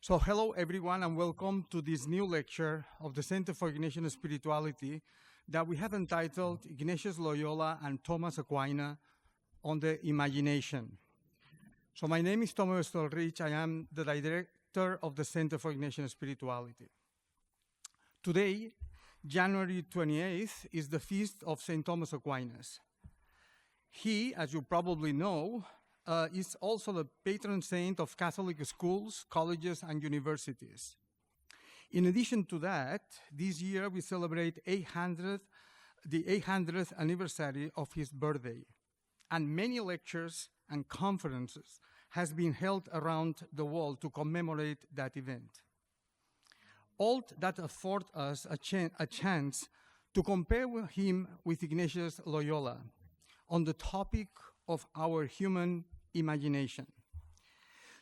So hello everyone and welcome to this new lecture of the Center for Ignatian Spirituality that we have entitled Ignatius Loyola and Thomas Aquinas on the Imagination. So my name is Thomas Stolrich. I am the director of the Center for Ignatian Spirituality. Today, January 28th, is the feast of St. Thomas Aquinas. He, as you probably know, is also the patron saint of Catholic schools, colleges, and universities. In addition to that, this year we celebrate the 800th anniversary of his birthday, and many lectures and conferences has been held around the world to commemorate that event. All that afford us a chance to compare him with Ignatius Loyola on the topic of our human imagination.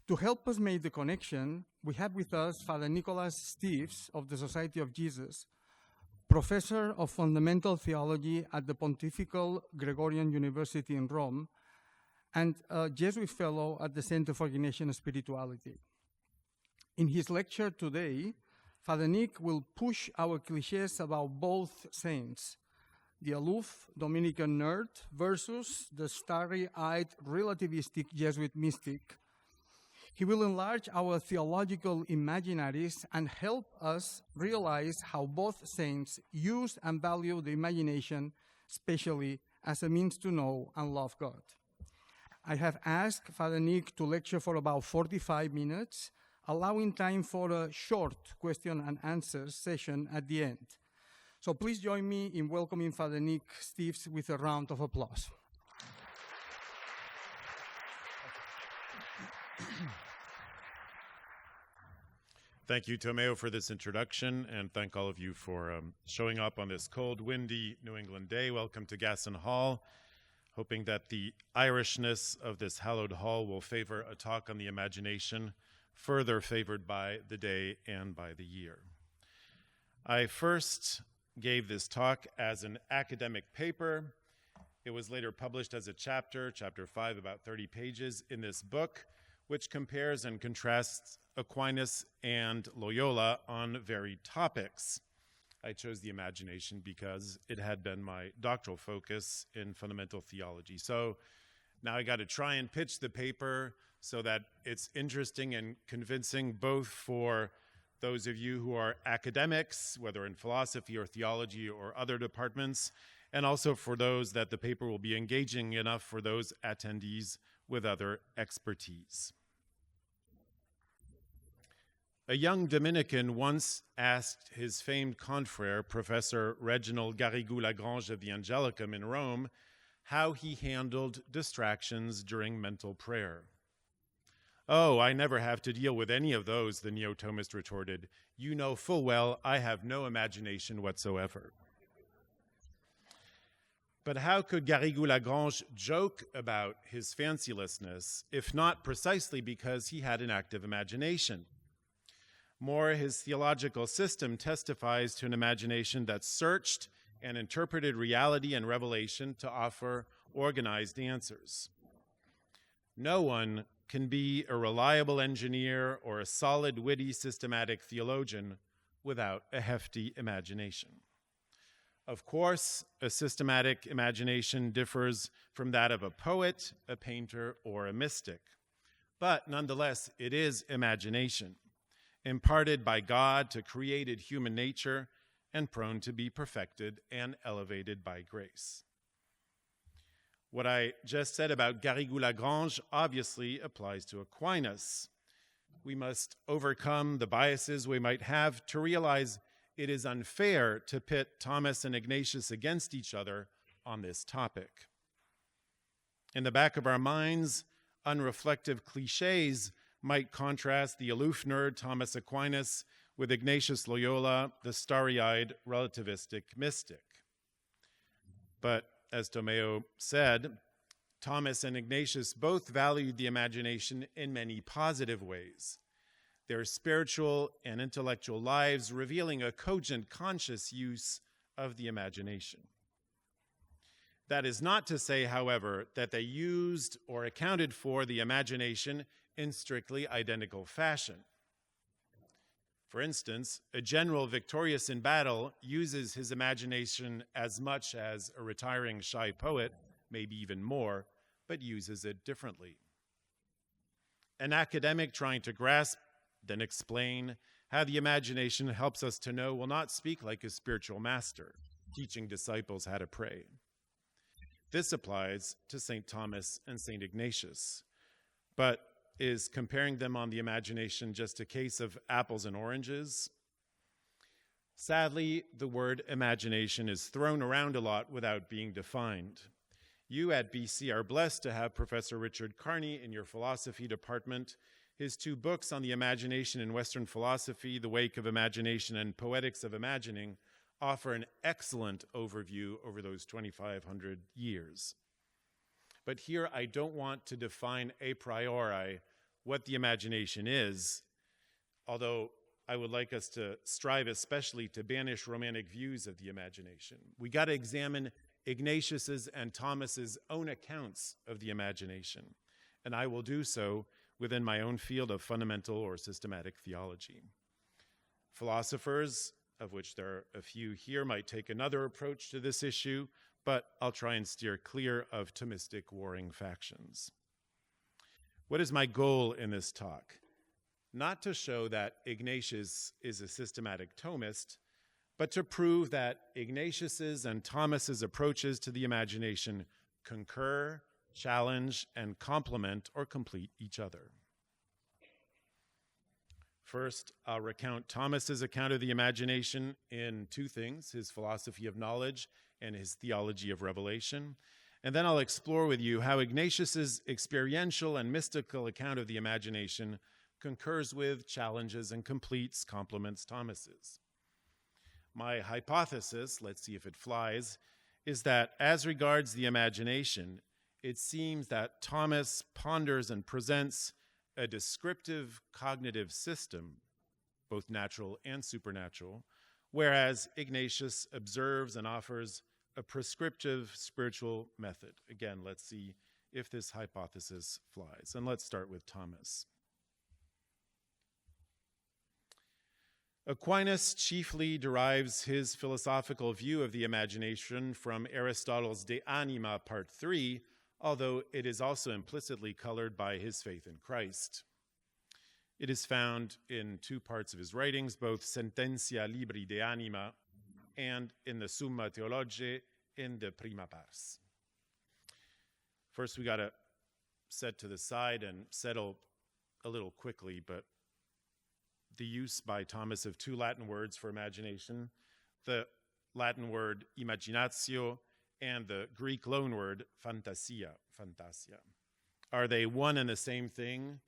To help us make the connection, we have with us Father Nicholas Steves of the Society of Jesus, professor of fundamental theology at the Pontifical Gregorian University in Rome, and a Jesuit fellow at the Center for Ignatian Spirituality. In his lecture today, Father Nick will push our clichés about both saints, the aloof Dominican nerd versus the starry-eyed relativistic Jesuit mystic. He will enlarge our theological imaginaries and help us realize how both saints use and value the imagination, especially as a means to know and love God. I have asked Father Nick to lecture for about 45 minutes, allowing time for a short question and answer session at the end. So please join me in welcoming Father Nick Steves with a round of applause. Thank you, Tomeo, for this introduction, and thank all of you for showing up on this cold, windy New England day. Welcome to Gasson Hall, hoping that the Irishness of this hallowed hall will favor a talk on the imagination, further favored by the day and by the year. I first gave this talk as an academic paper. It was later published as a chapter 5, about 30 pages, in this book, which compares and contrasts Aquinas and Loyola on varied topics. I chose the imagination because it had been my doctoral focus in fundamental theology. So now I got to try and pitch the paper so that it's interesting and convincing both for those of you who are academics, whether in philosophy or theology or other departments, and also for those that the paper will be engaging enough for those attendees with other expertise. A young Dominican once asked his famed confrere, Professor Reginald Garrigou-Lagrange of the Angelicum in Rome, how he handled distractions during mental prayer. "Oh, I never have to deal with any of those," the neo-Thomist retorted. "You know full well I have no imagination whatsoever." But how could Garrigou-Lagrange joke about his fancilessness, if not precisely because he had an active imagination? More, his theological system testifies to an imagination that searched and interpreted reality and revelation to offer organized answers. No one can be a reliable engineer or a solid, witty, systematic theologian without a hefty imagination. Of course, a systematic imagination differs from that of a poet, a painter, or a mystic. But nonetheless, it is imagination, imparted by God to created human nature and prone to be perfected and elevated by grace. What I just said about Garrigou-Lagrange obviously applies to Aquinas. We must overcome the biases we might have to realize it is unfair to pit Thomas and Ignatius against each other on this topic. In the back of our minds, unreflective clichés might contrast the aloof nerd Thomas Aquinas with Ignatius Loyola, the starry-eyed relativistic mystic. But as Tomeo said, Thomas and Ignatius both valued the imagination in many positive ways, their spiritual and intellectual lives revealing a cogent, conscious use of the imagination. That is not to say, however, that they used or accounted for the imagination in strictly identical fashion. For instance, a general victorious in battle uses his imagination as much as a retiring shy poet, maybe even more, but uses it differently. An academic trying to grasp, then explain how the imagination helps us to know will not speak like a spiritual master, teaching disciples how to pray. This applies to St. Thomas and St. Ignatius, but is comparing them on the imagination just a case of apples and oranges? Sadly, the word imagination is thrown around a lot without being defined. You at BC are blessed to have Professor Richard Carney in your philosophy department. His 2 books on the imagination in Western philosophy, The Wake of Imagination and Poetics of Imagining, offer an excellent overview over those 2,500 years. But here I don't want to define a priori what the imagination is, although I would like us to strive especially to banish romantic views of the imagination. We got to examine Ignatius's and Thomas's own accounts of the imagination, and I will do so within my own field of fundamental or systematic theology. Philosophers, of which there are a few here, might take another approach to this issue, but I'll try and steer clear of Thomistic warring factions. What is my goal in this talk? Not to show that Ignatius is a systematic Thomist, but to prove that Ignatius's and Thomas's approaches to the imagination concur, challenge, and complement or complete each other. First, I'll recount Thomas's account of the imagination in 2 things, his philosophy of knowledge and his theology of revelation. And then I'll explore with you how Ignatius's experiential and mystical account of the imagination concurs with, challenges, and completes, complements Thomas's. My hypothesis, let's see if it flies, is that as regards the imagination, it seems that Thomas ponders and presents a descriptive cognitive system, both natural and supernatural, whereas Ignatius observes and offers a prescriptive spiritual method. Again, let's see if this hypothesis flies. And let's start with Thomas. Aquinas chiefly derives his philosophical view of the imagination from Aristotle's De Anima, Part 3, although it is also implicitly colored by his faith in Christ. It is found in 2 parts of his writings, both Sententia Libri de Anima and in the Summa Theologiae in the Prima Pars. First, we got to set to the side and settle a little quickly, but the use by Thomas of 2 Latin words for imagination, the Latin word imaginatio and the Greek loanword fantasia. Are they one and the same thing?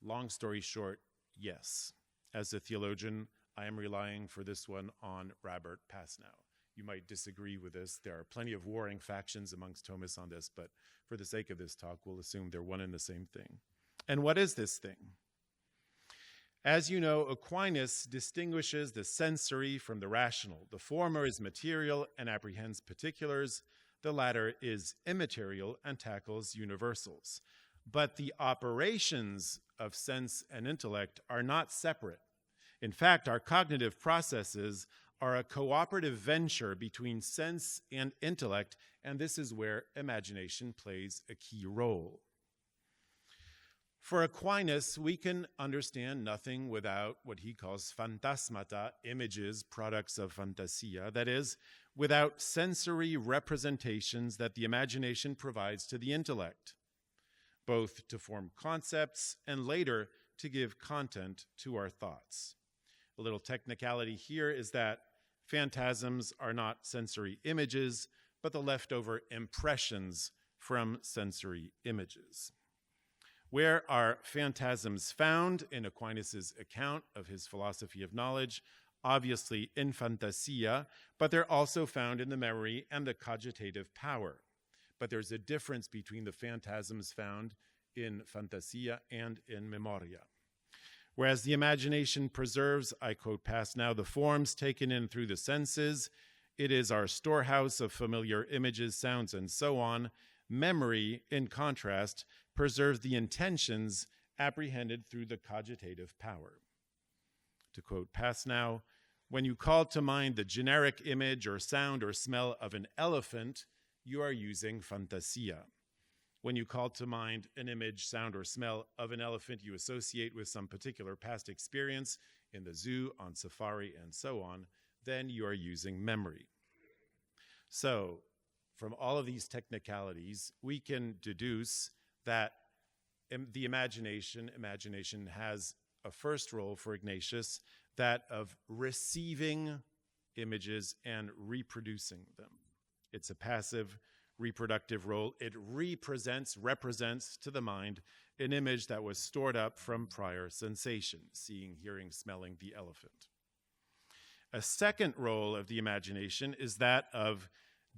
Long story short, yes. As a theologian, I am relying for this one on Robert Pasnow. You might disagree with this. There are plenty of warring factions amongst Thomists on this, but for the sake of this talk, we'll assume they're one and the same thing. And what is this thing? As you know, Aquinas distinguishes the sensory from the rational. The former is material and apprehends particulars. The latter is immaterial and tackles universals. But the operations of sense and intellect are not separate. In fact, our cognitive processes are a cooperative venture between sense and intellect, and this is where imagination plays a key role. For Aquinas, we can understand nothing without what he calls phantasmata, images, products of fantasia, that is, without sensory representations that the imagination provides to the intellect, both to form concepts and later to give content to our thoughts. A little technicality here is that phantasms are not sensory images, but the leftover impressions from sensory images. Where are phantasms found in Aquinas' account of his philosophy of knowledge? Obviously in fantasia, but they're also found in the memory and the cogitative power. But there's a difference between the phantasms found in fantasia and in memoria. Whereas the imagination preserves, I quote Pasnow, the forms taken in through the senses, it is our storehouse of familiar images, sounds, and so on. Memory, in contrast, preserves the intentions apprehended through the cogitative power. To quote Pasnow, when you call to mind the generic image or sound or smell of an elephant, you are using fantasia. When you call to mind an image, sound, or smell of an elephant you associate with some particular past experience in the zoo, on safari, and so on, then you are using memory. So, from all of these technicalities, we can deduce that the imagination has a first role for Ignatius, that of receiving images and reproducing them. It's a passive, reproductive role. It represents to the mind an image that was stored up from prior sensation, seeing, hearing, smelling the elephant. A second role of the imagination is that of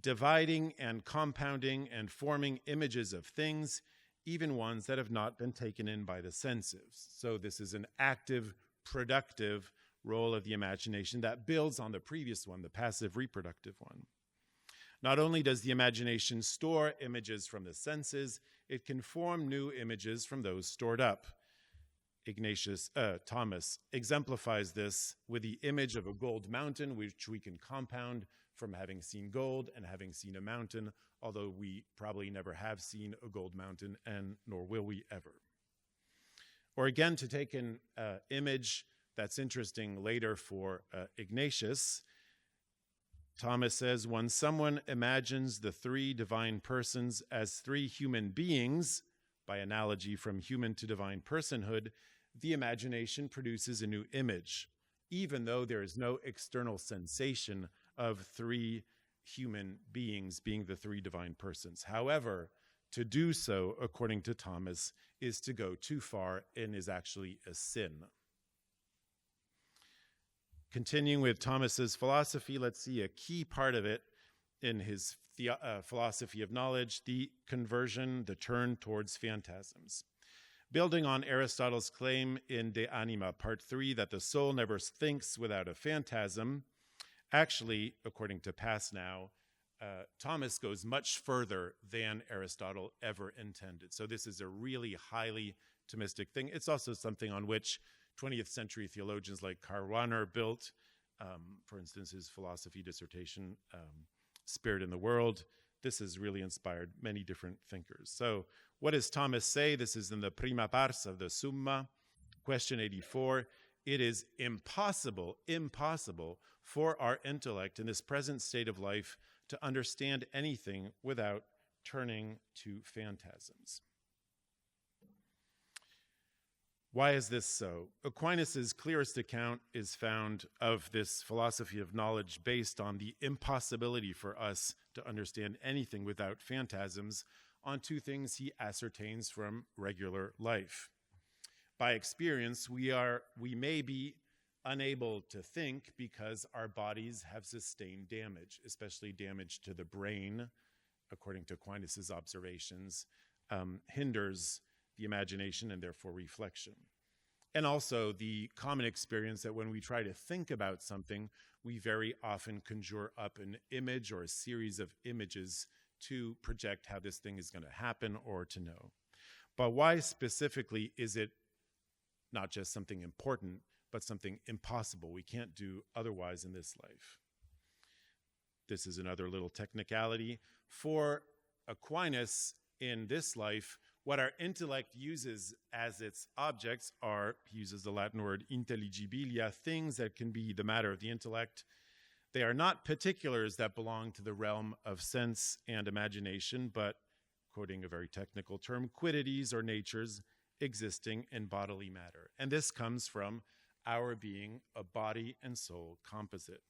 dividing and compounding and forming images of things, even ones that have not been taken in by the senses. So this is an active, productive role of the imagination that builds on the previous one, the passive, reproductive one. Not only does the imagination store images from the senses, it can form new images from those stored up. Thomas exemplifies this with the image of a gold mountain, which we can compound from having seen gold and having seen a mountain, although we probably never have seen a gold mountain, and nor will we ever. Or again, to take an image that's interesting later for Ignatius, Thomas says, when someone imagines the three divine persons as three human beings, by analogy from human to divine personhood, the imagination produces a new image, even though there is no external sensation of three human beings being the three divine persons. However, to do so, according to Thomas, is to go too far and is actually a sin. Continuing with Thomas's philosophy, let's see a key part of it in his philosophy of knowledge, the conversion, the turn towards phantasms. Building on Aristotle's claim in De Anima, Part 3, that the soul never thinks without a phantasm, actually, according to Pasnow, Thomas goes much further than Aristotle ever intended. So this is a really highly Thomistic thing. It's also something on which 20th century theologians like Karl Rahner built, for instance, his philosophy dissertation, Spirit in the World. This has really inspired many different thinkers. So what does Thomas say? This is in the prima pars of the Summa, question 84. It is impossible for our intellect in this present state of life to understand anything without turning to phantasms. Why is this so? Aquinas' clearest account is found of this philosophy of knowledge based on the impossibility for us to understand anything without phantasms on two things he ascertains from regular life. By experience, we may be unable to think because our bodies have sustained damage, especially damage to the brain, according to Aquinas' observations, hinders the imagination and therefore reflection. And also the common experience that when we try to think about something, we very often conjure up an image or a series of images to project how this thing is going to happen or to know. But why specifically is it not just something important, but something impossible? We can't do otherwise in this life. This is another little technicality. For Aquinas, in this life, what our intellect uses as its objects are, he uses the Latin word intelligibilia, things that can be the matter of the intellect. They are not particulars that belong to the realm of sense and imagination, but, quoting a very technical term, quiddities or natures existing in bodily matter. And this comes from our being a body and soul composite.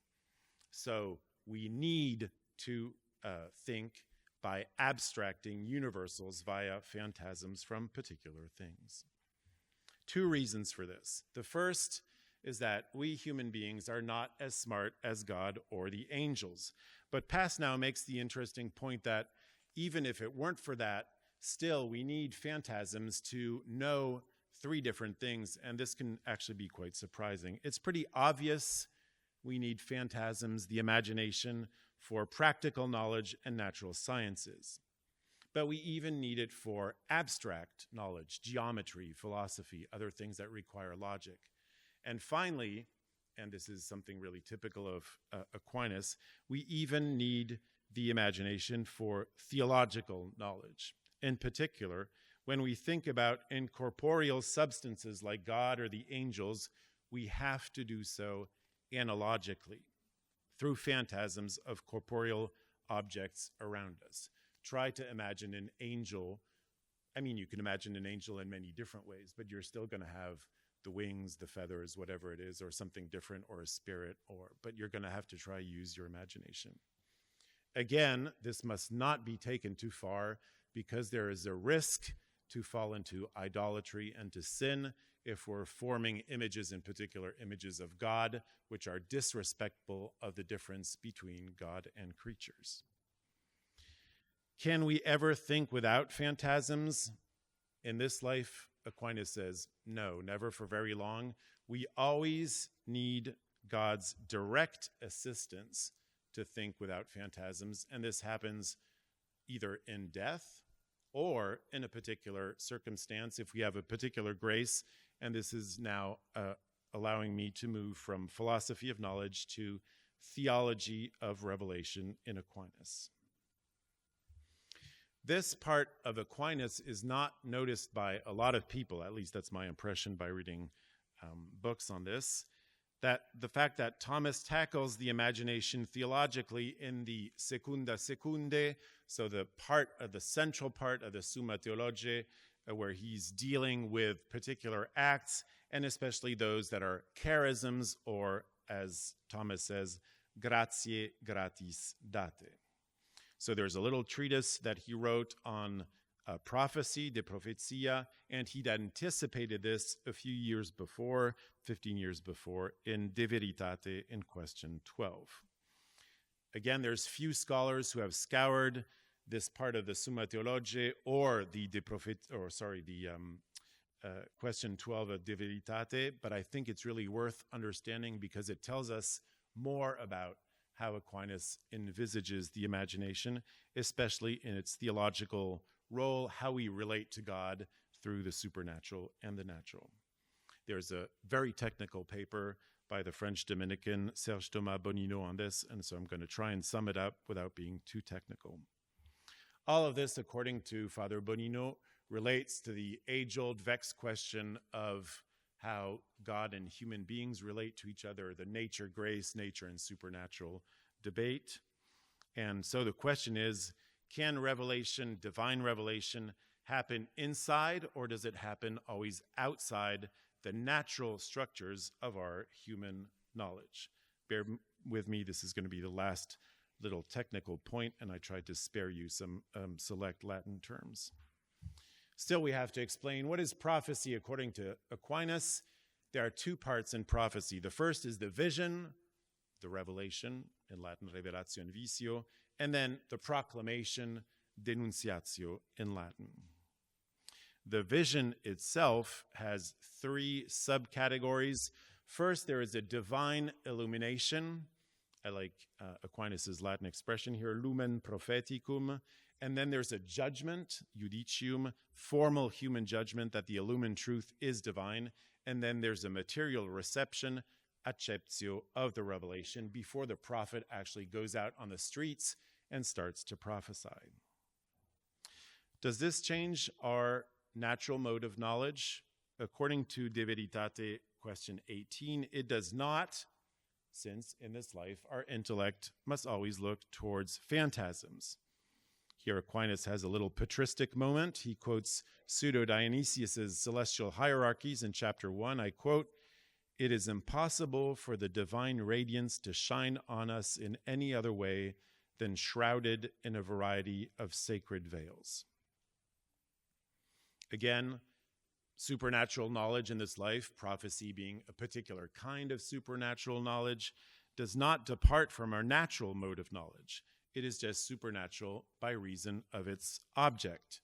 So we need to think by abstracting universals via phantasms from particular things. Two reasons for this. The first is that we human beings are not as smart as God or the angels. But Pasnow makes the interesting point that even if it weren't for that, still we need phantasms to know three different things, and this can actually be quite surprising. It's pretty obvious we need phantasms, the imagination, for practical knowledge and natural sciences. But we even need it for abstract knowledge, geometry, philosophy, other things that require logic. And finally, and this is something really typical of Aquinas, we even need the imagination for theological knowledge. In particular, when we think about incorporeal substances like God or the angels, we have to do so analogically, through phantasms of corporeal objects around us. Try to imagine an angel. I mean, you can imagine an angel in many different ways, but you're still going to have the wings, the feathers, whatever it is, or something different, or a spirit, but you're going to have to try use your imagination. Again, this must not be taken too far, because there is a risk to fall into idolatry and to sin if we're forming images, in particular images of God, which are disrespectful of the difference between God and creatures. Can we ever think without phantasms? In this life, Aquinas says, no, never for very long. We always need God's direct assistance to think without phantasms, and this happens either in death or in a particular circumstance, if we have a particular grace, and this is now allowing me to move from philosophy of knowledge to theology of revelation in Aquinas. This part of Aquinas is not noticed by a lot of people, at least that's my impression by reading books on this, that the fact that Thomas tackles the imagination theologically in the Secunda Secundae, so the central part of the Summa Theologiae, where he's dealing with particular acts, and especially those that are charisms, or as Thomas says, gratiae gratis date. So there's a little treatise that he wrote on prophecy, de prophetia, and he'd anticipated this a few years before, 15 years before, in De Veritate in question 12. Again, there's few scholars who have scoured this part of the Summa Theologiae or the question 12 of De Veritate, but I think it's really worth understanding because it tells us more about how Aquinas envisages the imagination, especially in its theological role, how we relate to God through the supernatural and the natural. There's a very technical paper by the French Dominican Serge Thomas Bonino on this, and so I'm going to try and sum it up without being too technical. All of this, according to Father Bonino, relates to the age-old vexed question of how God and human beings relate to each other, the nature, grace, nature, and supernatural debate. And so the question is, can revelation, divine revelation, happen inside, or does it happen always outside the natural structures of our human knowledge? Bear with me, this is going to be the last little technical point, and I tried to spare you some select Latin terms. Still, we have to explain what is prophecy according to Aquinas. There are two parts in prophecy. The first is the vision, the revelation, in Latin revelatio in visio, and then the proclamation, denunciatio in Latin. The vision itself has three subcategories. First, there is a divine illumination. I like Aquinas' Latin expression here, lumen propheticum. And then there's a judgment, judicium, formal human judgment that the illumined truth is divine. And then there's a material reception, acceptio, of the revelation before the prophet actually goes out on the streets and starts to prophesy. Does this change our natural mode of knowledge? According to De Veritate, question 18, it does not, since in this life our intellect must always look towards phantasms. Here Aquinas has a little patristic moment. He quotes Pseudo-Dionysius' Celestial Hierarchies in chapter 1. I quote, "It is impossible for the divine radiance to shine on us in any other way than shrouded in a variety of sacred veils." Again, supernatural knowledge in this life, prophecy being a particular kind of supernatural knowledge, does not depart from our natural mode of knowledge. It is just supernatural by reason of its object.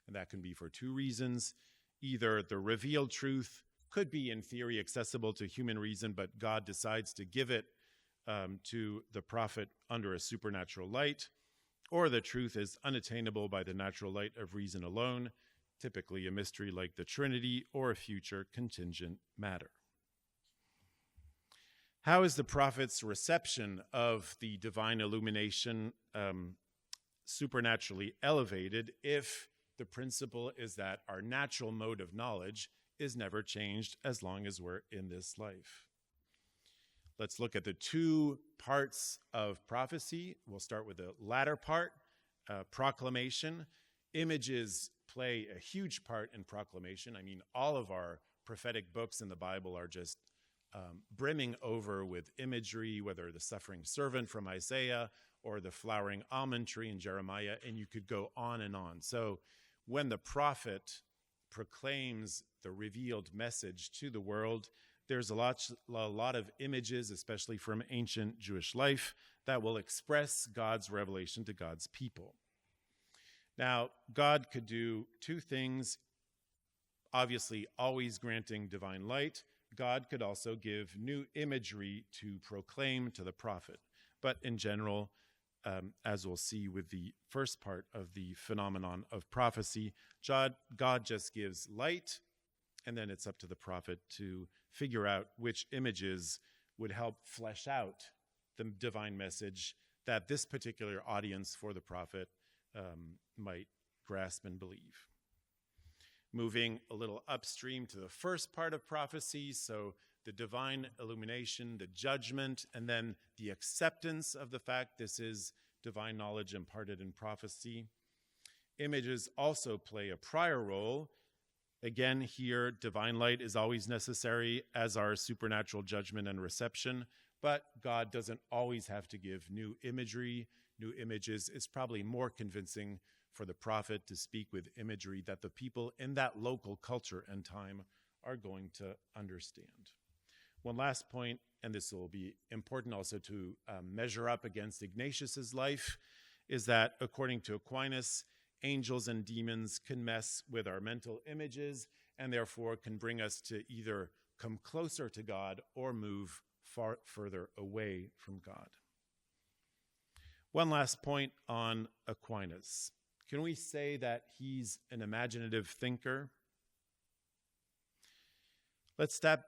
And that can be for two reasons. Either the revealed truth could be in theory accessible to human reason, but God decides to give it to the prophet under a supernatural light, or the truth is unattainable by the natural light of reason alone, typically a mystery like the Trinity or a future contingent matter. How is the prophet's reception of the divine illumination supernaturally elevated if the principle is that our natural mode of knowledge is never changed as long as we're in this life? Let's look at the two parts of prophecy. We'll start with the latter part, proclamation. Images play a huge part in proclamation. I mean, all of our prophetic books in the Bible are just brimming over with imagery, whether the suffering servant from Isaiah or the flowering almond tree in Jeremiah, and you could go on and on. So when the prophet proclaims the revealed message to the world, there's a lot of images, especially from ancient Jewish life, that will express God's revelation to God's people. Now, God could do two things. Obviously, always granting divine light. God could also give new imagery to proclaim to the prophet. But in general, as we'll see with the first part of the phenomenon of prophecy, God just gives light, and then it's up to the prophet to figure out which images would help flesh out the divine message that this particular audience for the prophet might grasp and believe. Moving a little upstream to the first part of prophecy, so the divine illumination, the judgment, and then the acceptance of the fact this is divine knowledge imparted in prophecy. Images also play a prior role. Again, here, divine light is always necessary as our supernatural judgment and reception, but God doesn't always have to give new imagery, new images. It's probably more convincing for the prophet to speak with imagery that the people in that local culture and time are going to understand. One last point, and this will be important also to measure up against Ignatius's life, is that according to Aquinas, angels and demons can mess with our mental images and therefore can bring us to either come closer to God or move far further away from God. One last point on Aquinas. Can we say that he's an imaginative thinker? Let's step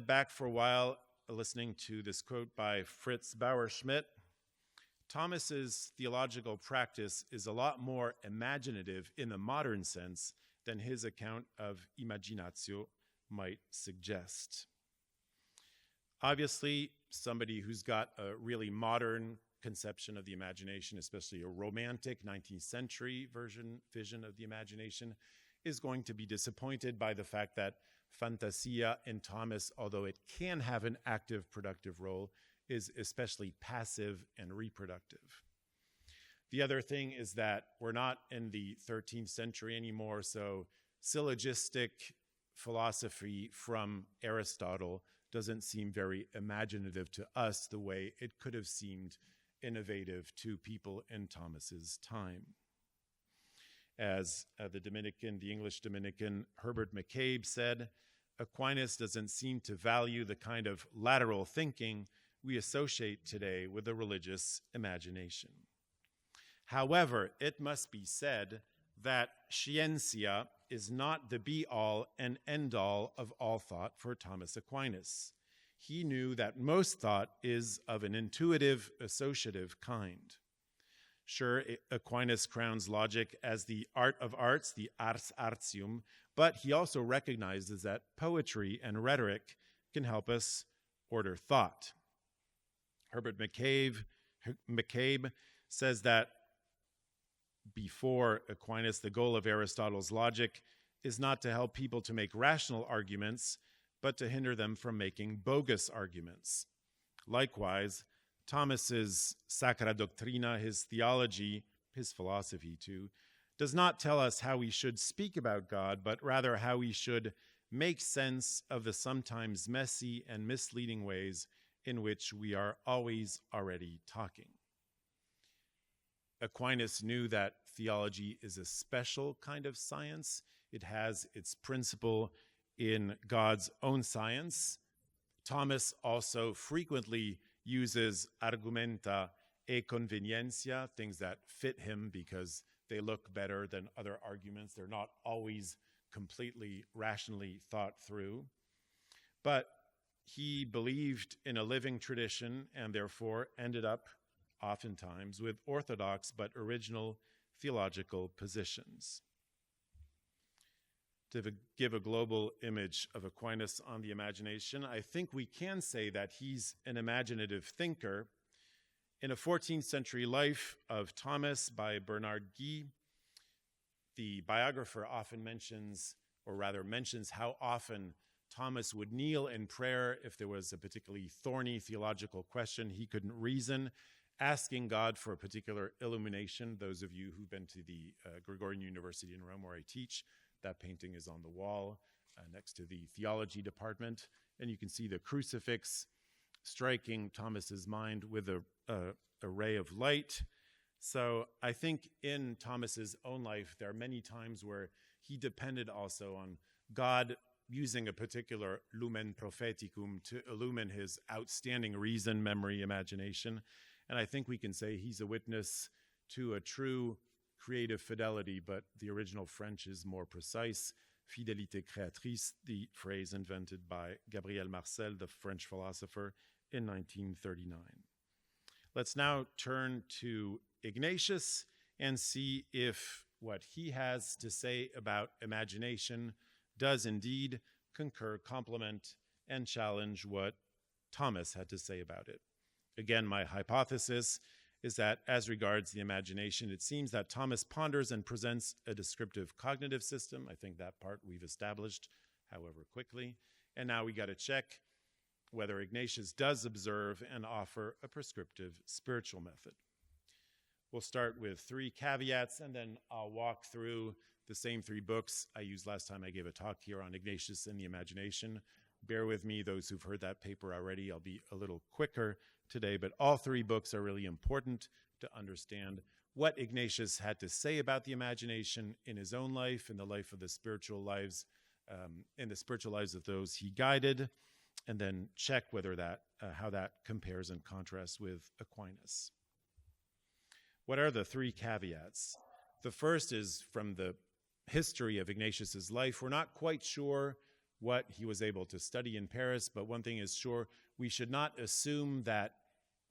back for a while, listening to this quote by Fritz Bauer-Schmidt. Thomas's theological practice is a lot more imaginative in the modern sense than his account of imaginatio might suggest. Obviously, somebody who's got a really modern conception of the imagination, especially a romantic 19th century vision of the imagination, is going to be disappointed by the fact that fantasia in Thomas, although it can have an active, productive role, is especially passive and reproductive. The other thing is that we're not in the 13th century anymore, so syllogistic philosophy from Aristotle doesn't seem very imaginative to us the way it could have seemed innovative to people in Thomas's time. As the English Dominican Herbert McCabe said, Aquinas doesn't seem to value the kind of lateral thinking we associate today with the religious imagination. However, it must be said that scientia is not the be-all and end-all of all thought for Thomas Aquinas. He knew that most thought is of an intuitive, associative kind. Sure, Aquinas crowns logic as the art of arts, the ars artium, but he also recognizes that poetry and rhetoric can help us order thought. Herbert McCabe says that before Aquinas, the goal of Aristotle's logic is not to help people to make rational arguments, but to hinder them from making bogus arguments. Likewise, Thomas's Sacra Doctrina, his theology, his philosophy too, does not tell us how we should speak about God, but rather how we should make sense of the sometimes messy and misleading ways in which we are always already talking. Aquinas knew that theology is a special kind of science. It has its principle in God's own science. Thomas also frequently uses argumenta e conveniencia, things that fit him because they look better than other arguments. They're not always completely rationally thought through. But he believed in a living tradition and therefore ended up oftentimes with orthodox but original theological positions. To give a global image of Aquinas on the imagination, I think we can say that he's an imaginative thinker. In a 14th century life of Thomas by Bernard Guy, the biographer often mentions how often Thomas would kneel in prayer if there was a particularly thorny theological question he couldn't reason, asking God for a particular illumination. Those of you who've been to the Gregorian University in Rome where I teach, that painting is on the wall next to the theology department, and you can see the crucifix striking Thomas's mind with a ray of light. So I think in Thomas's own life, there are many times where he depended also on God using a particular lumen propheticum to illumine his outstanding reason, memory, imagination. And I think we can say he's a witness to a true creative fidelity, but the original French is more precise. Fidélité créatrice, the phrase invented by Gabriel Marcel, the French philosopher, in 1939. Let's now turn to Ignatius and see if what he has to say about imagination does indeed concur, complement, and challenge what Thomas had to say about it. Again, my hypothesis is that as regards the imagination, it seems that Thomas ponders and presents a descriptive cognitive system. I think that part we've established, however, quickly. And now we got to check whether Ignatius does observe and offer a prescriptive spiritual method. We'll start with 3 caveats, and then I'll walk through the same 3 books I used last time I gave a talk here on Ignatius and the imagination. Bear with me, those who've heard that paper already. I'll be a little quicker today, but all 3 books are really important to understand what Ignatius had to say about the imagination in his own life, in the life of the spiritual lives, in the spiritual lives of those he guided, and then check whether that, how that compares and contrasts with Aquinas. What are the 3 caveats? The first is from the history of Ignatius's life. We're not quite sure what he was able to study in Paris, but one thing is sure, we should not assume that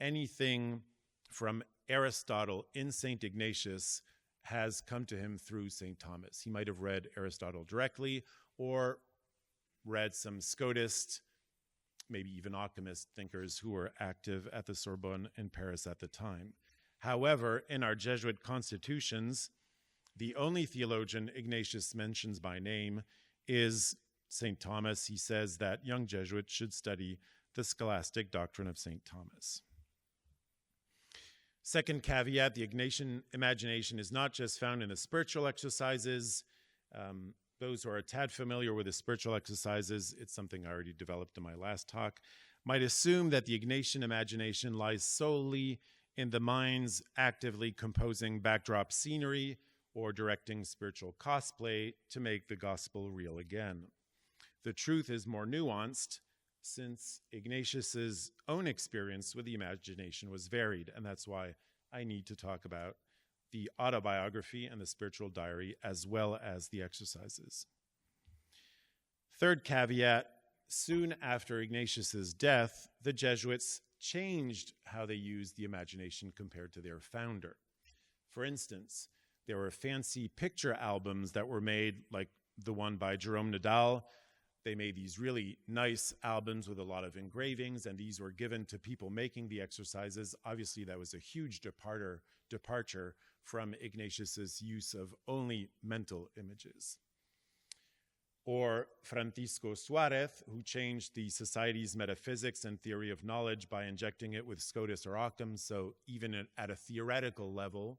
anything from Aristotle in St. Ignatius has come to him through St. Thomas. He might have read Aristotle directly or read some Scotist, maybe even Occamist thinkers who were active at the Sorbonne in Paris at the time. However, in our Jesuit constitutions, the only theologian Ignatius mentions by name is St. Thomas. He says that young Jesuits should study the scholastic doctrine of St. Thomas. Second caveat, the Ignatian imagination is not just found in the spiritual exercises. Those who are a tad familiar with the spiritual exercises, it's something I already developed in my last talk, might assume that the Ignatian imagination lies solely in the mind's actively composing backdrop scenery or directing spiritual cosplay to make the gospel real again. The truth is more nuanced, since Ignatius's own experience with the imagination was varied, and that's why I need to talk about the autobiography and the spiritual diary as well as the exercises. Third caveat, soon after Ignatius's death, the Jesuits changed how they used the imagination compared to their founder. For instance, there were fancy picture albums that were made, like the one by Jerome Nadal. They made these really nice albums with a lot of engravings, and these were given to people making the exercises. Obviously, that was a huge departure from Ignatius's use of only mental images. Or Francisco Suarez, who changed the society's metaphysics and theory of knowledge by injecting it with Scotus or Occam. So even at a theoretical level,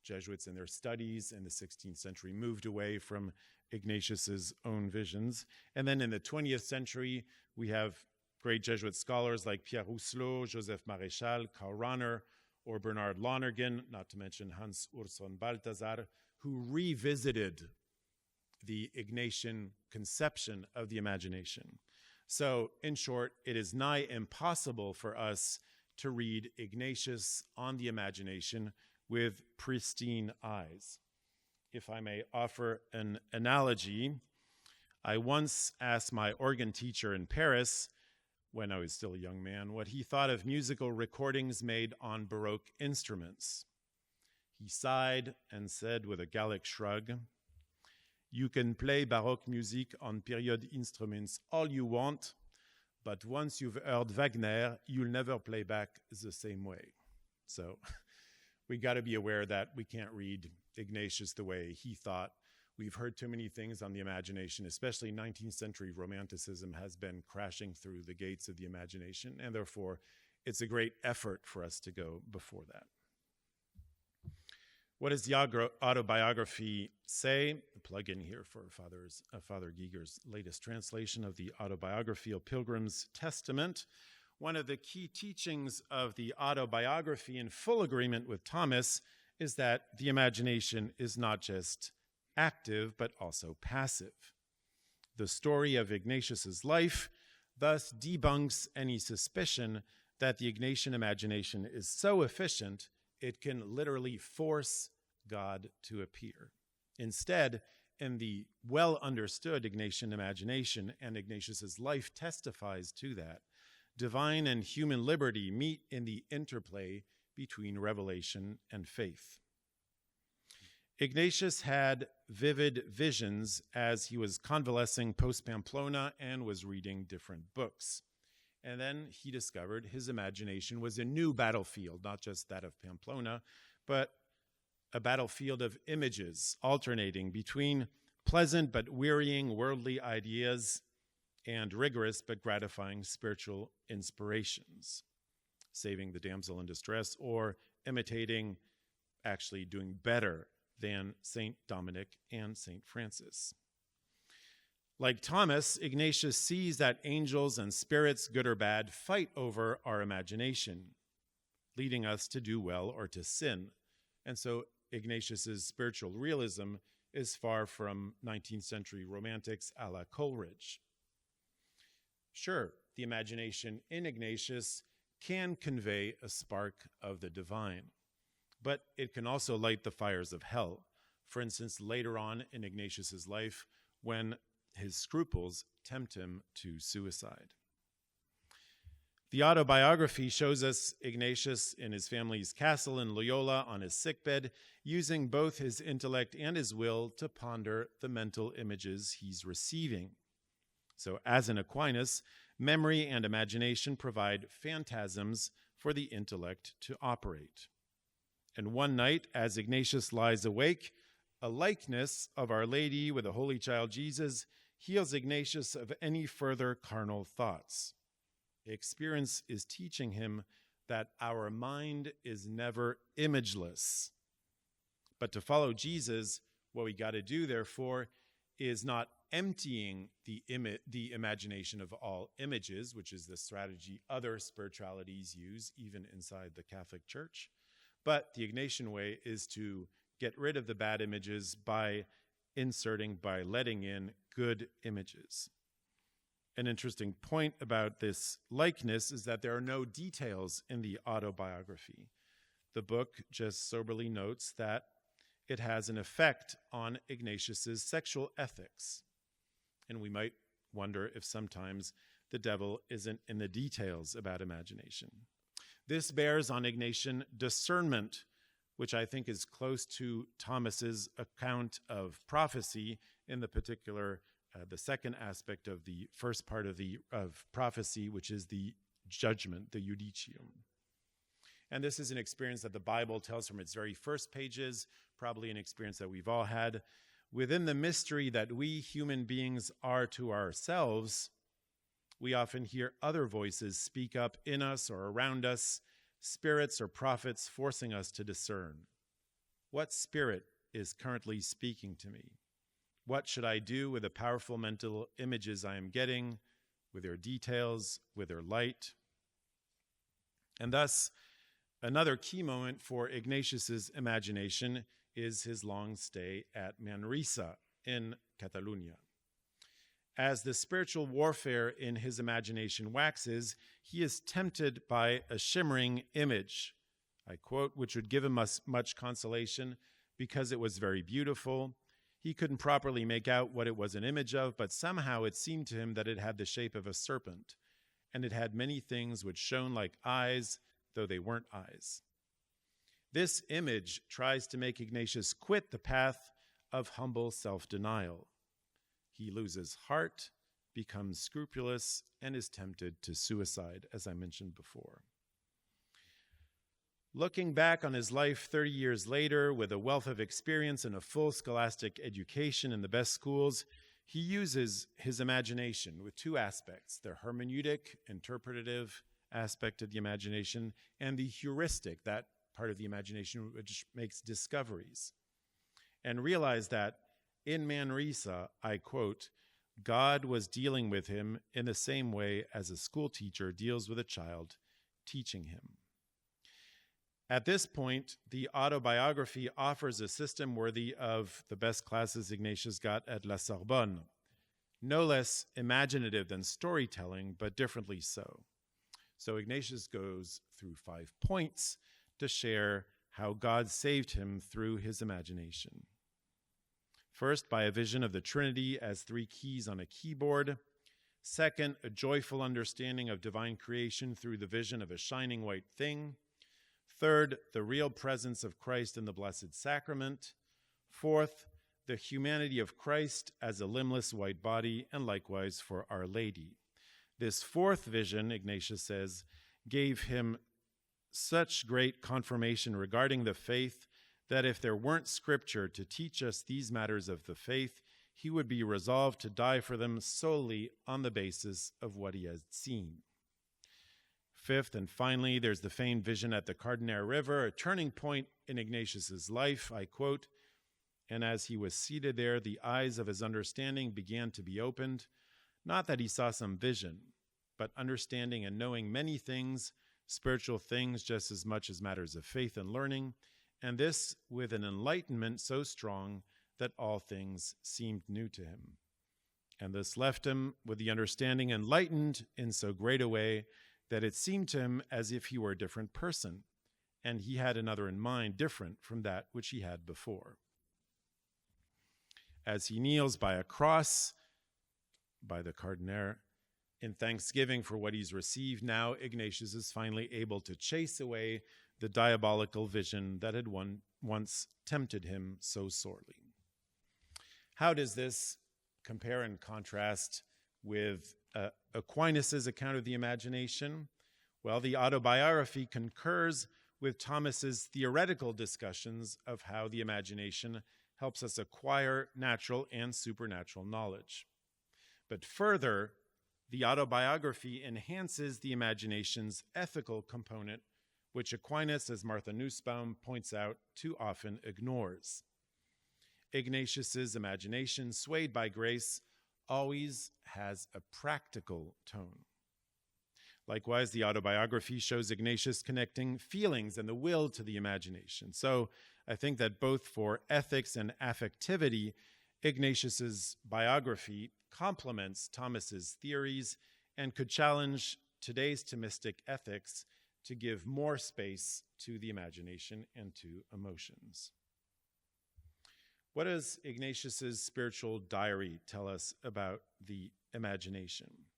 Jesuits in their studies in the 16th century moved away from Ignatius's own visions. And then in the 20th century, we have great Jesuit scholars like Pierre Rousselot, Joseph Maréchal, Karl Rahner, or Bernard Lonergan, not to mention Hans Urs Balthasar, who revisited the Ignatian conception of the imagination. So, in short, it is nigh impossible for us to read Ignatius on the imagination with pristine eyes. If I may offer an analogy, I once asked my organ teacher in Paris when I was still a young man, what he thought of musical recordings made on Baroque instruments. He sighed and said with a Gallic shrug, "You can play Baroque music on period instruments all you want, but once you've heard Wagner, you'll never play back the same way." So we got to be aware that we can't read Ignatius the way he thought. We've heard too many things on the imagination, especially 19th century Romanticism has been crashing through the gates of the imagination, and therefore it's a great effort for us to go before that. What does the autobiography say? A plug-in here for Father Giger's latest translation of the Autobiography of Pilgrim's Testament. One of the key teachings of the autobiography, in full agreement with Thomas, is that the imagination is not just active, but also passive. The story of Ignatius's life thus debunks any suspicion that the Ignatian imagination is so efficient it can literally force God to appear. Instead, in the well-understood Ignatian imagination, and Ignatius's life testifies to that, divine and human liberty meet in the interplay between revelation and faith. Ignatius had vivid visions as he was convalescing post-Pamplona and was reading different books. And then he discovered his imagination was a new battlefield, not just that of Pamplona, but a battlefield of images alternating between pleasant but wearying worldly ideas and rigorous but gratifying spiritual inspirations, saving the damsel in distress or imitating, actually doing better than St. Dominic and St. Francis. Like Thomas, Ignatius sees that angels and spirits, good or bad, fight over our imagination, leading us to do well or to sin. And so Ignatius's spiritual realism is far from 19th century romantics a la Coleridge. Sure, the imagination in Ignatius can convey a spark of the divine, but it can also light the fires of hell. For instance, later on in Ignatius's life, when his scruples tempt him to suicide. The autobiography shows us Ignatius in his family's castle in Loyola on his sickbed, using both his intellect and his will to ponder the mental images he's receiving. So, as in Aquinas, memory and imagination provide phantasms for the intellect to operate. And one night, as Ignatius lies awake, a likeness of Our Lady with the Holy Child Jesus heals Ignatius of any further carnal thoughts. Experience is teaching him that our mind is never imageless. But to follow Jesus, what we got to do, therefore, is not emptying the imagination of all images, which is the strategy other spiritualities use, even inside the Catholic Church. But the Ignatian way is to get rid of the bad images by letting in good images. An interesting point about this likeness is that there are no details in the autobiography. The book just soberly notes that it has an effect on Ignatius's sexual ethics. And we might wonder if sometimes the devil isn't in the details about imagination. This bears on Ignatian discernment, which I think is close to Thomas's account of prophecy, in the particular the second aspect of the first part of prophecy, which is the judgment, the judicium. And this is an experience that the Bible tells from its very first pages, probably an experience that we've all had. Within the mystery that we human beings are to ourselves, we often hear other voices speak up in us or around us, spirits or prophets forcing us to discern. What spirit is currently speaking to me? What should I do with the powerful mental images I am getting, with their details, with their light? And thus, another key moment for Ignatius's imagination is his long stay at Manresa in Catalonia. As the spiritual warfare in his imagination waxes, he is tempted by a shimmering image, I quote, which would give him much consolation because it was very beautiful. He couldn't properly make out what it was an image of, but somehow it seemed to him that it had the shape of a serpent. and it had many things which shone like eyes, though they weren't eyes. This image tries to make Ignatius quit the path of humble self-denial. He loses heart, becomes scrupulous, and is tempted to suicide, as I mentioned before. Looking back on his life 30 years later, with a wealth of experience and a full scholastic education in the best schools, he uses his imagination with two aspects: the hermeneutic, interpretative aspect of the imagination, and the heuristic, that part of the imagination which makes discoveries. And realize that in Manresa, I quote, God was dealing with him in the same way as a school teacher deals with a child, teaching him. At this point, the autobiography offers a system worthy of the best classes Ignatius got at La Sorbonne, no less imaginative than storytelling, but differently so. So Ignatius goes through 5 points to share how God saved him through his imagination. First, by a vision of the Trinity as 3 keys on a keyboard. Second, a joyful understanding of divine creation through the vision of a shining white thing. Third, the real presence of Christ in the Blessed Sacrament. Fourth, the humanity of Christ as a limbless white body, and likewise for Our Lady. This fourth vision, Ignatius says, gave him such great confirmation regarding the faith that if there weren't scripture to teach us these matters of the faith, he would be resolved to die for them solely on the basis of what he had seen. Fifth, and finally, there's the famed vision at the Cardinal River, a turning point in Ignatius's life. I quote, "And as he was seated there, the eyes of his understanding began to be opened, not that he saw some vision, but understanding and knowing many things, spiritual things just as much as matters of faith and learning, and this with an enlightenment so strong that all things seemed new to him. And this left him with the understanding enlightened in so great a way that it seemed to him as if he were a different person, and he had another in mind different from that which he had before." As he kneels by a cross, by the Cardinal, in thanksgiving for what he's received, now Ignatius is finally able to chase away the diabolical vision that had once tempted him so sorely. How does this compare and contrast with Aquinas' account of the imagination? Well, the autobiography concurs with Thomas's theoretical discussions of how the imagination helps us acquire natural and supernatural knowledge. But further, the autobiography enhances the imagination's ethical component, which Aquinas, as Martha Nussbaum points out, too often ignores. Ignatius's imagination, swayed by grace, always has a practical tone. Likewise, the autobiography shows Ignatius connecting feelings and the will to the imagination. So I think that both for ethics and affectivity, Ignatius's biography complements Thomas's theories and could challenge today's Thomistic ethics to give more space to the imagination and to emotions. What does Ignatius's spiritual diary tell us about the imagination?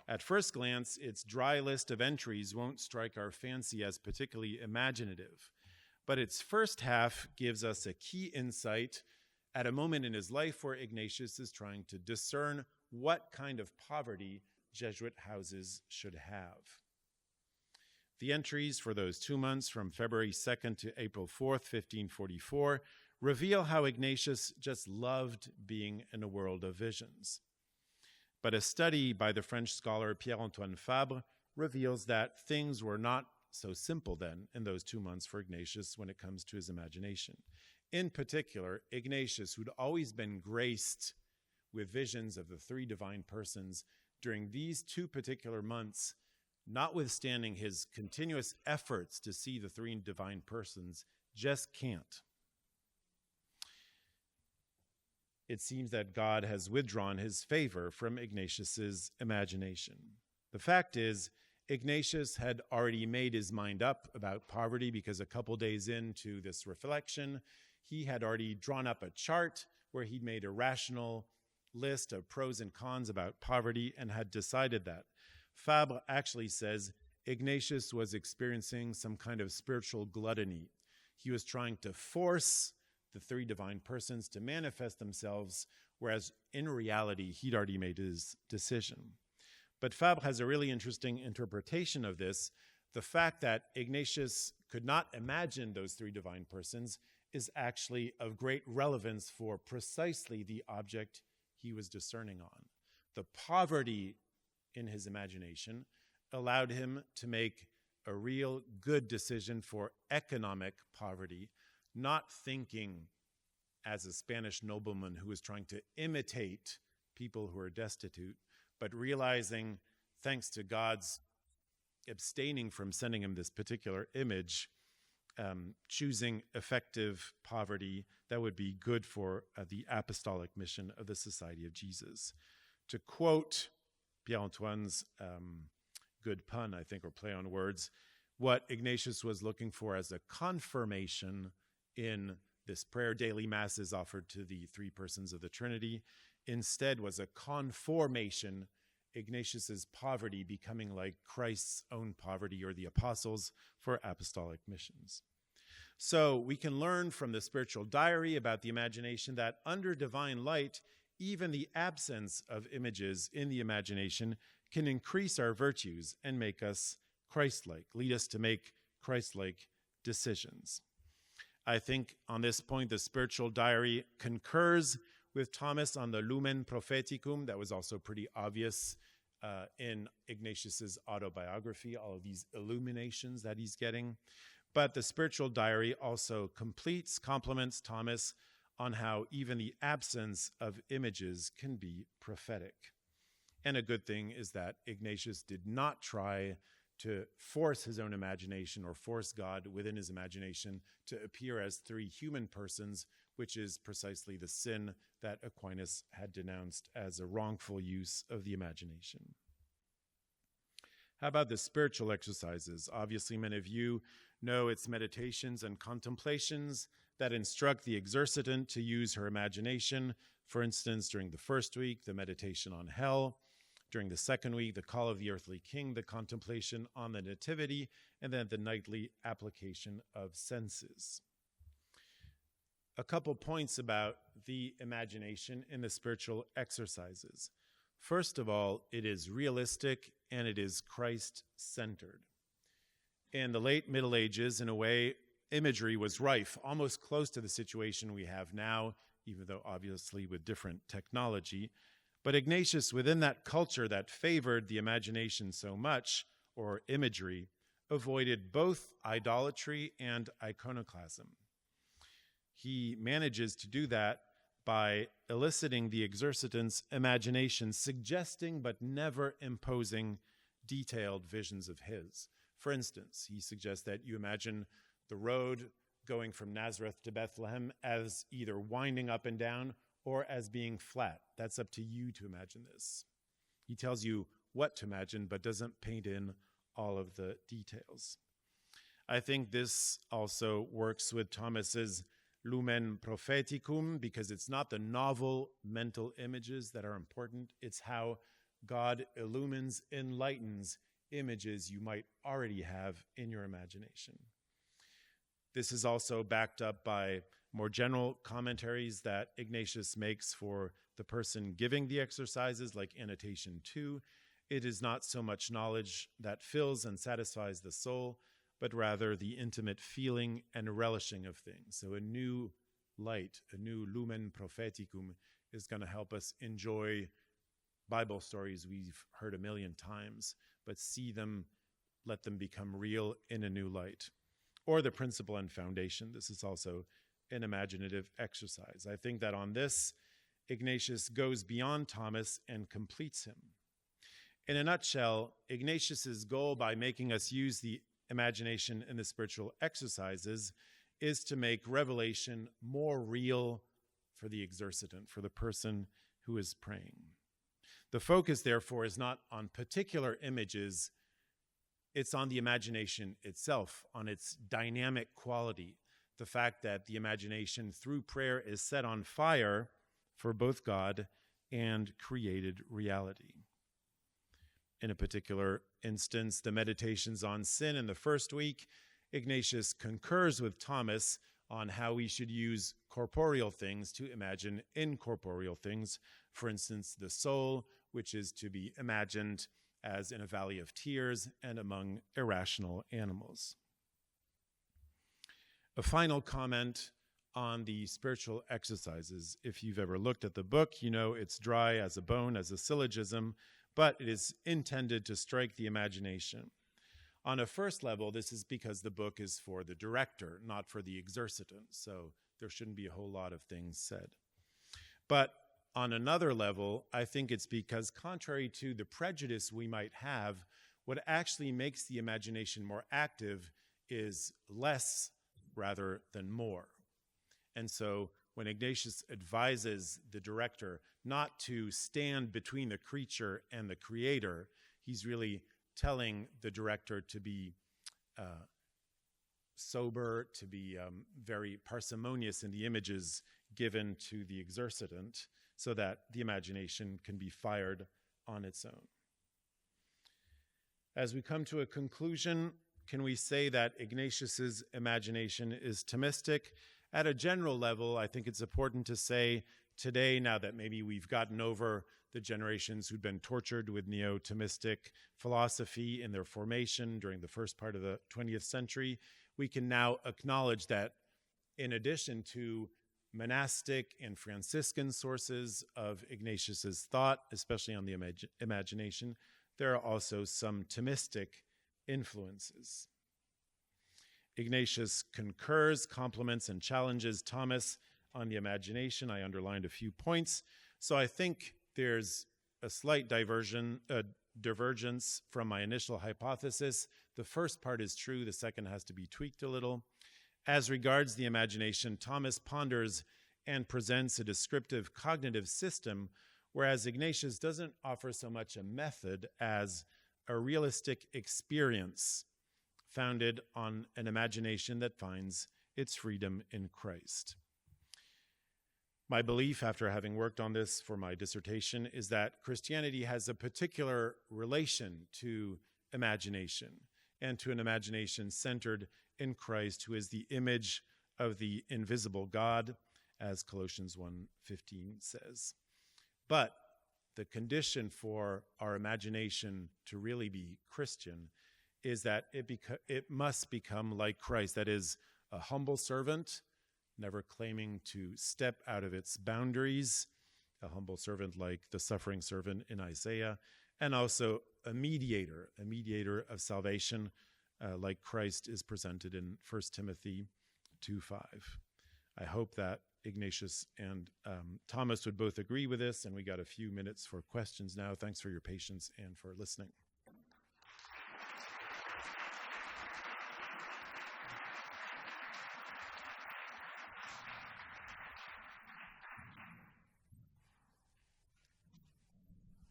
At first glance, its dry list of entries won't strike our fancy as particularly imaginative, but its first half gives us a key insight at a moment in his life where Ignatius is trying to discern what kind of poverty Jesuit houses should have. The entries for those 2 months from February 2nd to April 4th, 1544, reveal how Ignatius just loved being in a world of visions. But a study by the French scholar Pierre-Antoine Fabre reveals that things were not so simple then in those 2 months for Ignatius when it comes to his imagination. In particular, Ignatius, who'd always been graced with visions of the 3 divine persons, during these 2 particular months, notwithstanding his continuous efforts to see the 3 divine persons, just can't. It seems that God has withdrawn his favor from Ignatius's imagination. The fact is, Ignatius had already made his mind up about poverty because a couple days into this reflection, he had already drawn up a chart where he'd made a rational list of pros and cons about poverty and had decided that Fabre actually says Ignatius was experiencing some kind of spiritual gluttony. He was trying to force the three divine persons to manifest themselves, whereas in reality, he'd already made his decision. But Fabre has a really interesting interpretation of this. The fact that Ignatius could not imagine those three divine persons is actually of great relevance for precisely the object he was discerning on. The poverty in his imagination allowed him to make a real good decision for economic poverty, not thinking as a Spanish nobleman who was trying to imitate people who are destitute, but realizing, thanks to God's abstaining from sending him this particular image, choosing effective poverty that would be good for the apostolic mission of the Society of Jesus. To quote Pierre-Antoine's good pun, I think, or play on words, what Ignatius was looking for as a confirmation in this prayer daily masses offered to the three persons of the Trinity, instead was a conformation, Ignatius's poverty becoming like Christ's own poverty or the apostles for apostolic missions. So we can learn from the spiritual diary about the imagination that under divine light, even the absence of images in the imagination can increase our virtues and make us Christ-like, lead us to make Christ-like decisions. I think on this point, the spiritual diary concurs with Thomas on the lumen propheticum. That was also pretty obvious in Ignatius's autobiography, all of these illuminations that he's getting. But the spiritual diary also complements Thomas on how even the absence of images can be prophetic. And a good thing is that Ignatius did not try to force his own imagination or force God within his imagination to appear as three human persons, which is precisely the sin that Aquinas had denounced as a wrongful use of the imagination. How about the spiritual exercises? Obviously, many of you know it's meditations and contemplations that instruct the exercitant to use her imagination. For instance, during the first week, the meditation on hell. During the second week, the call of the earthly king, the contemplation on the nativity, and then the nightly application of senses. A couple points about the imagination in the spiritual exercises. First of all, it is realistic and it is Christ-centered. In the late Middle Ages, in a way, imagery was rife, almost close to the situation we have now, even though obviously with different technology. But Ignatius, within that culture that favored the imagination so much, or imagery, avoided both idolatry and iconoclasm. He manages to do that by eliciting the exercitant's imagination, suggesting but never imposing detailed visions of his. For instance, he suggests that you imagine the road going from Nazareth to Bethlehem as either winding up and down or as being flat. That's up to you to imagine this. He tells you what to imagine, but doesn't paint in all of the details. I think this also works with Thomas's lumen propheticum, because it's not the novel mental images that are important, it's how God illumines, enlightens images you might already have in your imagination. This is also backed up by more general commentaries that Ignatius makes for the person giving the exercises, like annotation 2. It is not so much knowledge that fills and satisfies the soul, but rather the intimate feeling and relishing of things. So a new light, a new lumen propheticum is going to help us enjoy Bible stories we've heard a million times, but see them, let them become real in a new light. Or the principle and foundation. This is also an imaginative exercise. I think that on this, Ignatius goes beyond Thomas and completes him. In a nutshell, Ignatius's goal by making us use the imagination in the spiritual exercises is to make revelation more real for the exercitant, for the person who is praying. The focus, therefore, is not on particular images, it's on the imagination itself, on its dynamic quality, the fact that the imagination through prayer is set on fire for both God and created reality. In a particular instance, the meditations on sin in the first week, Ignatius concurs with Thomas on how we should use corporeal things to imagine incorporeal things. For instance, the soul, which is to be imagined as in a valley of tears and among irrational animals. A final comment on the spiritual exercises. If you've ever looked at the book, you know it's dry as a bone, as a syllogism, but it is intended to strike the imagination. On a first level, this is because the book is for the director, not for the exercitant, so there shouldn't be a whole lot of things said. But on another level, I think it's because, contrary to the prejudice we might have, what actually makes the imagination more active is less rather than more. And so when Ignatius advises the director not to stand between the creature and the creator, he's really telling the director to be sober, to be very parsimonious in the images given to the exercitant, so that the imagination can be fired on its own. As we come to a conclusion, can we say that Ignatius's imagination is Thomistic? At a general level, I think it's important to say today, now that maybe we've gotten over the generations who'd been tortured with neo-Thomistic philosophy in their formation during the first part of the 20th century, we can now acknowledge that in addition to monastic and Franciscan sources of Ignatius's thought, especially on the imagination, there are also some Thomistic influences. Ignatius concurs, compliments, and challenges Thomas on the imagination. I underlined a few points. So I think there's a slight divergence from my initial hypothesis. The first part is true. The second has to be tweaked a little. As regards the imagination, Thomas ponders and presents a descriptive cognitive system, whereas Ignatius doesn't offer so much a method as a realistic experience founded on an imagination that finds its freedom in Christ. My belief, after having worked on this for my dissertation, is that Christianity has a particular relation to imagination, and to an imagination centered in Christ, who is the image of the invisible God, as Colossians 1:15 says. But the condition for our imagination to really be Christian is that it must become like Christ, that is, a humble servant, never claiming to step out of its boundaries, a humble servant like the suffering servant in Isaiah, and also a mediator of salvation, like Christ is presented in 1 Timothy 2:5. I hope that Ignatius and Thomas would both agree with this, and we got a few minutes for questions now. Thanks for your patience and for listening.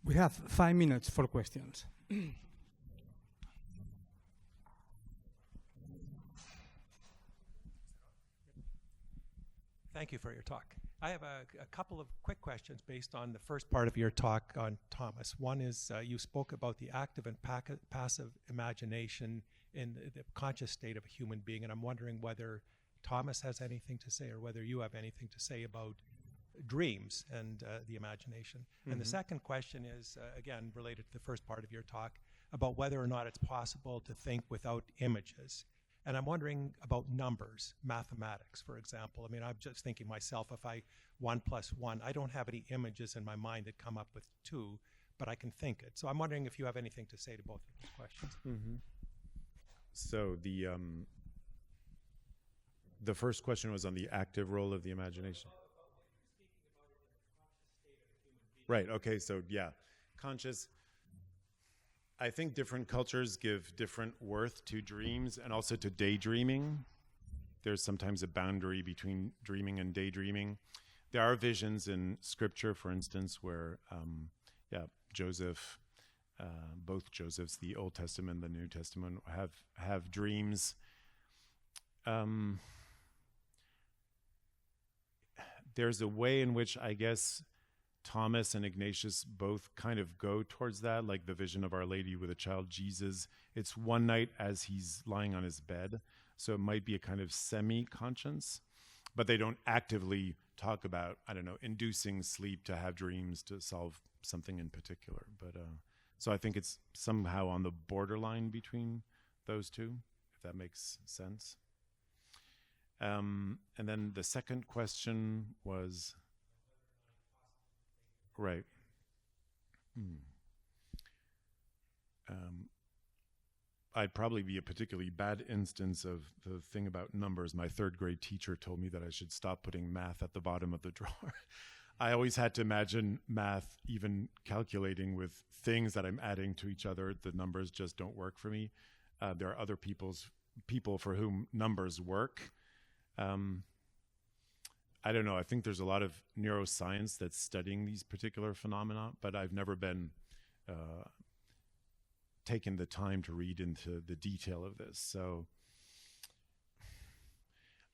We have 5 minutes for questions. Thank you for your talk. I have a couple of quick questions based on the first part of your talk on Thomas. One is you spoke about the active and passive imagination in the conscious state of a human being, and I'm wondering whether Thomas has anything to say or whether you have anything to say about dreams and the imagination. Mm-hmm. And the second question is, again, related to the first part of your talk, about whether or not it's possible to think without images. And I'm wondering about numbers, mathematics, for example. I mean, I'm just thinking myself, if 1 + 1, I don't have any images in my mind that come up with 2, but I can think it. So I'm wondering if you have anything to say to both of these questions. Mm-hmm. So the first question was on the active role of the imagination. Right, okay, so yeah, conscious. I think different cultures give different worth to dreams and also to daydreaming. There's sometimes a boundary between dreaming and daydreaming. There are visions in Scripture, for instance, where, Joseph, both Josephs, the Old Testament and the New Testament, have dreams. There's a way in which, I guess, Thomas and Ignatius both kind of go towards that, like the vision of Our Lady with a child Jesus. It's one night as he's lying on his bed, so it might be a kind of semi-conscience, but they don't actively talk about, I don't know, inducing sleep to have dreams to solve something in particular. But so I think it's somehow on the borderline between those two, if that makes sense. And then the second question was... Right. I'd probably be a particularly bad instance of the thing about numbers. My third grade teacher told me that I should stop putting math at the bottom of the drawer. I always had to imagine math, even calculating with things that I'm adding to each other. The numbers just don't work for me. There are other people for whom numbers work. I don't know. I think there's a lot of neuroscience that's studying these particular phenomena, but I've never been taken the time to read into the detail of this. So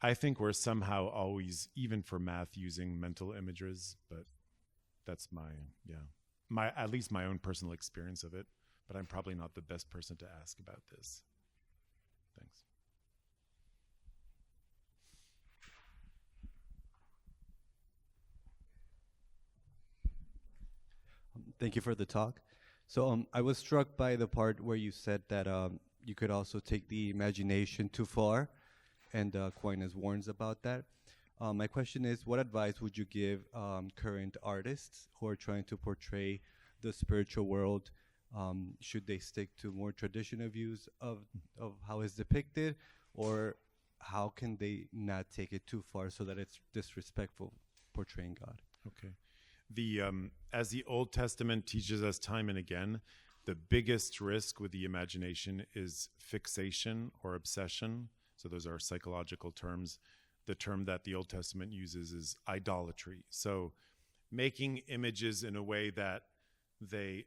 I think we're somehow always, even for math, using mental images, but that's at least my own personal experience of it. But I'm probably not the best person to ask about this. Thanks. Thank you for the talk. So I was struck by the part where you said that you could also take the imagination too far, and Aquinas warns about that. My question is, what advice would you give current artists who are trying to portray the spiritual world? Should they stick to more traditional views of how it's depicted, or how can they not take it too far so that it's disrespectful portraying God? Okay. As the Old Testament teaches us time and again, the biggest risk with the imagination is fixation or obsession. So those are psychological terms. The term that the Old Testament uses is idolatry. So making images in a way that they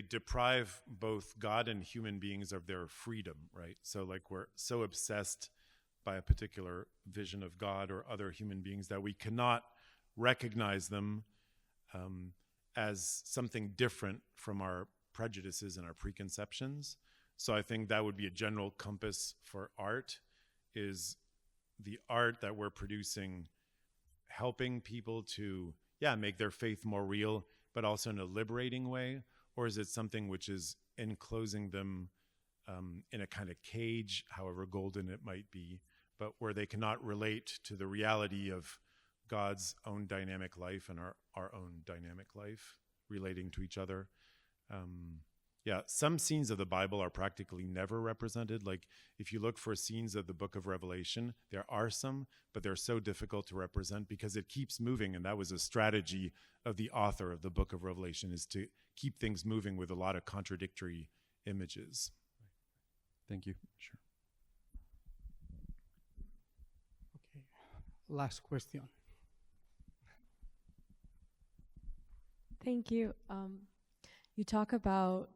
deprive both God and human beings of their freedom, right? So like we're so obsessed by a particular vision of God or other human beings that we cannot recognize them as something different from our prejudices and our preconceptions. So I think that would be a general compass for art, is the art that we're producing helping people to, make their faith more real, but also in a liberating way? Or is it something which is enclosing them in a kind of cage, however golden it might be, but where they cannot relate to the reality of God's own dynamic life and our own dynamic life relating to each other? Some scenes of the Bible are practically never represented. Like if you look for scenes of the book of Revelation, there are some, but they're so difficult to represent because it keeps moving. And that was a strategy of the author of the book of Revelation, is to keep things moving with a lot of contradictory images. Thank you. Sure. Okay. Last question. Thank you. You talk about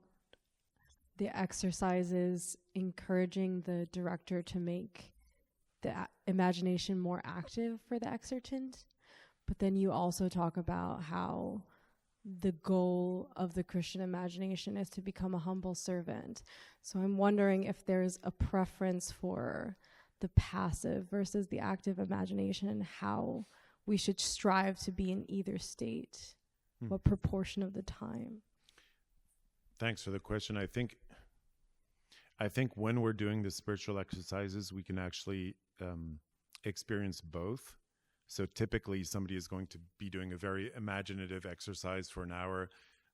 the exercises encouraging the director to make the imagination more active for the exercent, but then you also talk about how the goal of the Christian imagination is to become a humble servant. So I'm wondering if there's a preference for the passive versus the active imagination, and how we should strive to be in either state, what proportion of the time. Thanks for the question. I think when we're doing the spiritual exercises, we can actually experience both. So typically somebody is going to be doing a very imaginative exercise for an hour.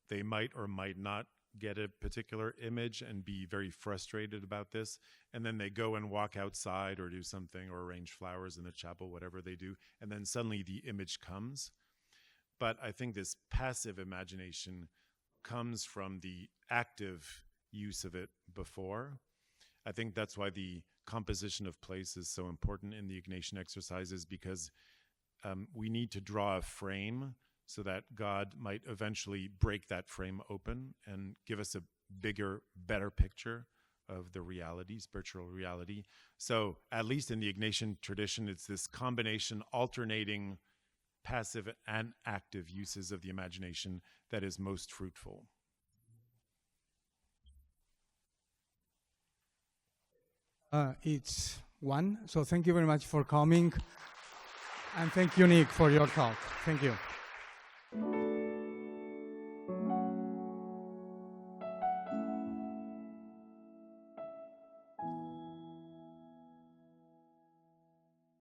They might or might not get a particular image and be very frustrated about this. And then they go and walk outside or do something, or arrange flowers in the chapel, whatever they do. And then suddenly the image comes. But I think this passive imagination comes from the active use of it before. I think that's why the composition of place is so important in the Ignatian exercises, because we need to draw a frame so that God might eventually break that frame open and give us a bigger, better picture of the reality, spiritual reality. So at least in the Ignatian tradition, it's this combination, alternating passive and active uses of the imagination that is most fruitful. It's 1. So thank you very much for coming. And thank you, Nick, for your talk. Thank you.